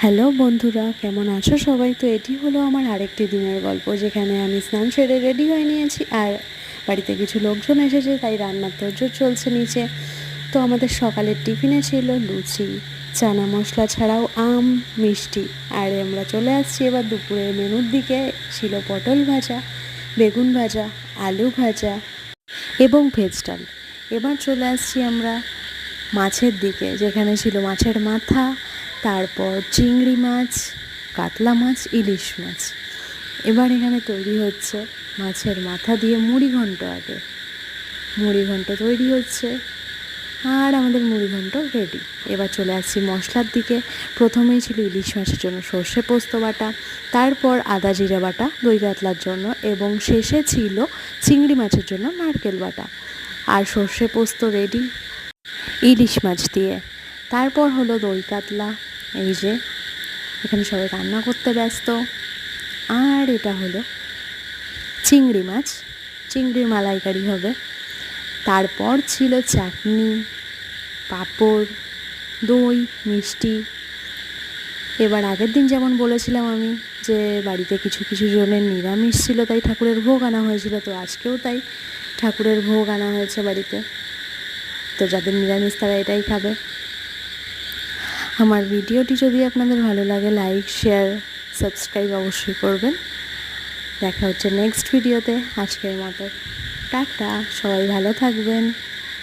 Hello বন্ধুরা, কেমন আছো সবাই? তো এটি হলো আমার আরেকটি দিনের গল্প, যেখানে আমি স্নান সেরে রেডি হয়ে নিয়েছি আর বাড়িতে কিছু লোকজন এসেছে, তাই রান্নার তোড়জোড় চলছে নিচে। তো আমাদের সকালের টিফিনে ছিল লুচি, চানা মশলা ছাড়াও আম, মিষ্টি। আর আমরা চলে আসছি এবার দুপুরের মেনুর দিকে। ছিল পটল ভাজা, বেগুন ভাজা, আলু ভাজা এবং ভেজ ডাল। এবার চলে আসছি আমরা মাছের দিকে, যেখানে ছিল মাছের মাথা, তারপর চিংড়ি মাছ, কাতলা মাছ, ইলিশ মাছ। এবার এখানে তৈরি হচ্ছে মাছের মাথা দিয়ে মুড়ি ঘন্ট। আগে মুড়ি ঘন্ট তৈরি হচ্ছে আর আমাদের মুড়ি ঘন্ট রেডি। এবার চলে আসছি মশলার দিকে। প্রথমেই ছিল ইলিশ মাছের জন্য সর্ষে পোস্ত বাটা, তারপর আদা জিরে বাটা দই কাতলার জন্য, এবং শেষে ছিল চিংড়ি মাছের জন্য নারকেল বাটা। আর সর্ষে পোস্ত রেডি ইলিশ মাছ দিয়ে। তারপর হলো দই কাতলা। এই যে এখানে সবাই রান্না করতে ব্যস্ত। আর এটা হলো চিংড়ি মাছ, চিংড়ির মালাইকারি হবে। তারপর ছিল চাটনি, পাঁপড়, দই, মিষ্টি। এবার আগের দিন যেমন বলেছিলাম আমি যে বাড়িতে কিছু কিছু জনের নিরামিষ ছিল, তাই ঠাকুরের ভোগ আনা হয়েছিল। তো আজকেও তাই ঠাকুরের ভোগ আনা হয়েছে বাড়িতে। তো যাদের নিরামিষ তারা এটাই খাবে। আমার ভিডিওটি যদি আপনাদের ভালো লাগে, লাইক, শেয়ার, সাবস্ক্রাইব অবশ্যই করবেন। দেখা হচ্ছে নেক্সট ভিডিওতে। আজকের মতো টাটা, সবাই ভালো থাকবেন।